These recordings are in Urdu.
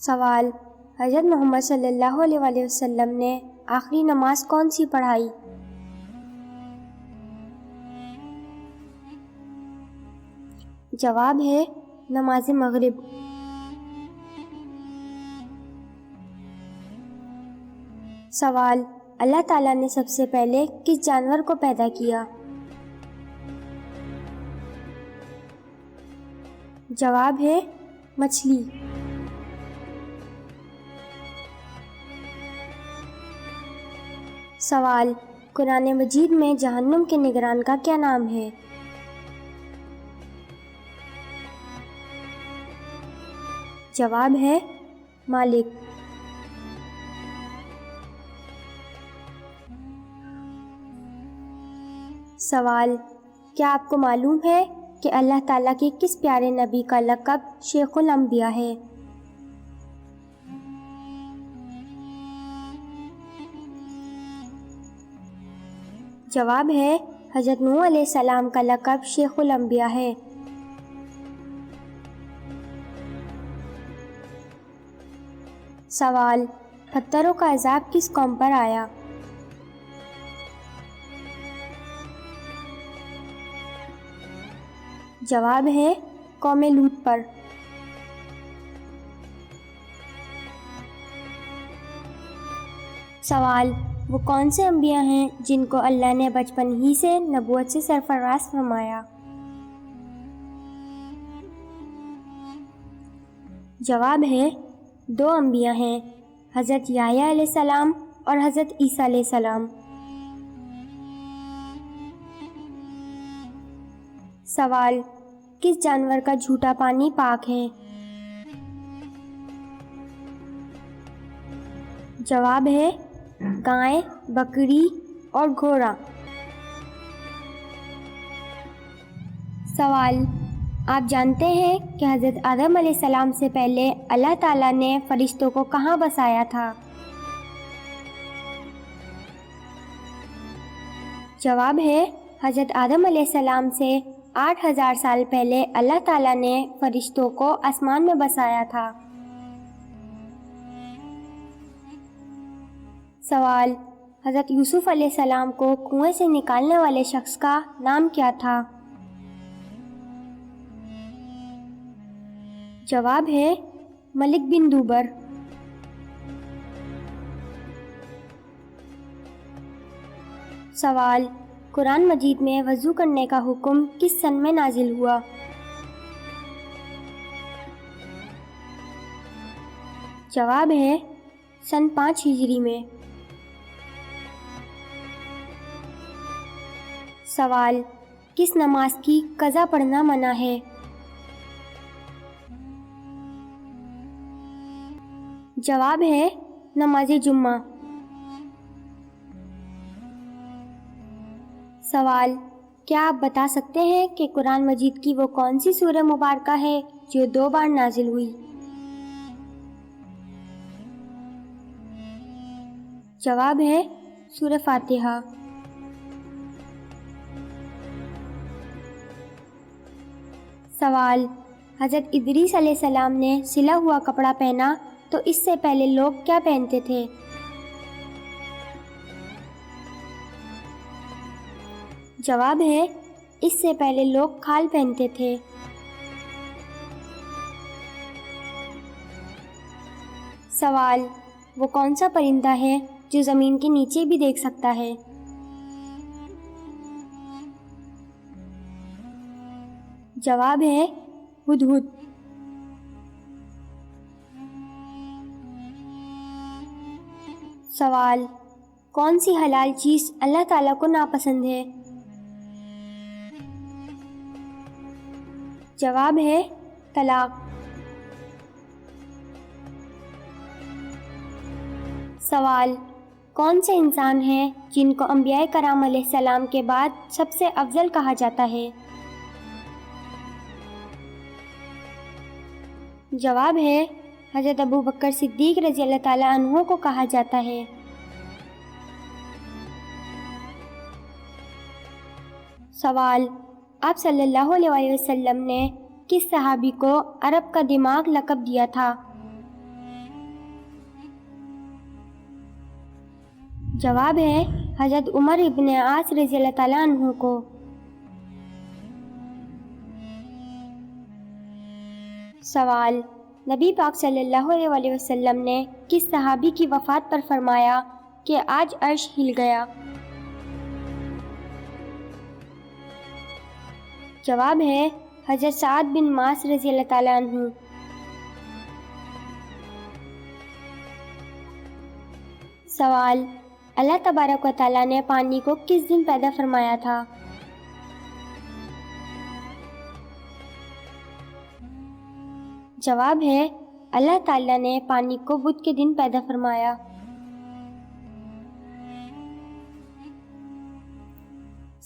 سوال: حضرت محمد صلی اللہ علیہ وآلہ وسلم نے آخری نماز کون سی پڑھائی؟ جواب ہے نماز مغرب۔ سوال: اللہ تعالیٰ نے سب سے پہلے کس جانور کو پیدا کیا؟ جواب ہے مچھلی۔ سوال: قرآن مجید میں جہنم کے نگران کا کیا نام ہے؟ جواب ہے مالک۔ سوال: کیا آپ کو معلوم ہے کہ اللہ تعالیٰ کے کس پیارے نبی کا لقب شیخ الانبیاء ہے؟ جواب ہے حضرت نوح علیہ السلام کا لقب شیخ الانبیاء ہے۔ سوال: پتھروں کا عذاب کس قوم پر آیا؟ جواب ہے قوم لوط پر۔ سوال: وہ کون سے انبیاء ہیں جن کو اللہ نے بچپن ہی سے نبوت سے سرفراز فرمایا؟ جواب ہے 2 انبیاء ہیں، حضرت یحییٰ علیہ السلام اور حضرت عیسیٰ علیہ السلام۔ سوال: کس جانور کا جھوٹا پانی پاک ہے؟ جواب ہے گائے، بکری اور گھوڑا۔ سوال: آپ جانتے ہیں کہ حضرت آدم علیہ السلام سے پہلے اللہ تعالیٰ نے فرشتوں کو کہاں بسایا تھا؟ جواب ہے حضرت آدم علیہ السلام سے 8000 سال پہلے اللہ تعالیٰ نے فرشتوں کو آسمان میں بسایا تھا۔ سوال: حضرت یوسف علیہ السلام کو کنویں سے نکالنے والے شخص کا نام کیا تھا؟ جواب ہے ملک بن دوبر۔ سوال: قرآن مجید میں وضو کرنے کا حکم کس سن میں نازل ہوا؟ جواب ہے سن 5 ہجری میں۔ سوال: کس نماز کی قضا پڑھنا منع ہے؟ جواب ہے نماز جمعہ۔ سوال: کیا آپ بتا سکتے ہیں کہ قرآن مجید کی وہ کون سی سورہ مبارکہ ہے جو 2 بار نازل ہوئی؟ جواب ہے سورہ فاتحہ۔ سوال: حضرت ادریس علیہ السلام نے سلا ہوا کپڑا پہنا تو اس سے پہلے لوگ کیا پہنتے تھے؟ جواب ہے اس سے پہلے لوگ کھال پہنتے تھے۔ سوال: وہ کون سا پرندہ ہے جو زمین کے نیچے بھی دیکھ سکتا ہے؟ جواب ہے ہدہد۔ سوال: کون سی حلال چیز اللہ تعالیٰ کو ناپسند ہے؟ جواب ہے طلاق۔ سوال: کون سے انسان ہیں جن کو انبیاء کرام علیہ السلام کے بعد سب سے افضل کہا جاتا ہے؟ جواب ہے حضرت ابوبکر صدیق رضی اللہ تعالیٰ عنہ کو کہا جاتا ہے۔ سوال: آپ صلی اللہ علیہ وآلہ وسلم نے کس صحابی کو عرب کا دماغ لقب دیا تھا؟ جواب ہے حضرت عمر ابن عاص رضی اللہ تعالیٰ عنہ کو۔ سوال: نبی پاک صلی اللہ علیہ وسلم نے کس صحابی کی وفات پر فرمایا کہ آج عرش ہل گیا؟ جواب ہے حضرت سعد بن معاذ رضی اللہ تعالیٰ عنہ۔ سوال: اللہ تبارک و تعالیٰ نے پانی کو کس دن پیدا فرمایا تھا؟ جواب ہے اللہ تعالیٰ نے پانی کو بدھ کے دن پیدا فرمایا۔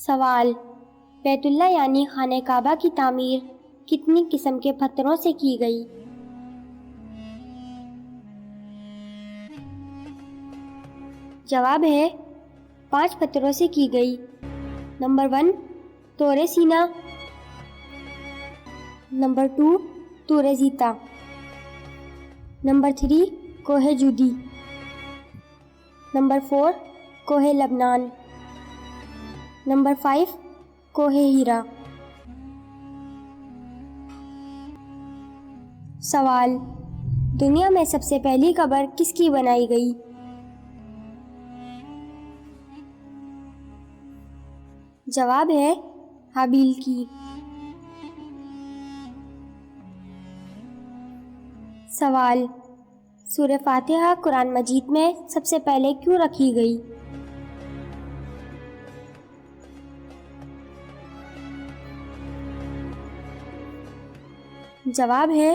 سوال: بیت اللہ یعنی خانہ کعبہ کی تعمیر کتنی قسم کے پتھروں سے کی گئی؟ جواب ہے 5 پتھروں سے کی گئی۔ نمبر 1 طور سینا، نمبر 2 طور زیتا، نمبر 3 کوہ جودی، نمبر 4 کوہ لبنان، نمبر 5 کوہ ہیرا۔ سوال: دنیا میں سب سے پہلی قبر کس کی بنائی گئی؟ جواب ہے حابیل کی۔ سوال: سورہ فاتحہ قرآن مجید میں سب سے پہلے کیوں رکھی گئی؟ جواب ہے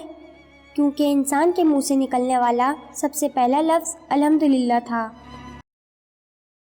کیونکہ انسان کے منہ سے نکلنے والا سب سے پہلا لفظ الحمدللہ تھا۔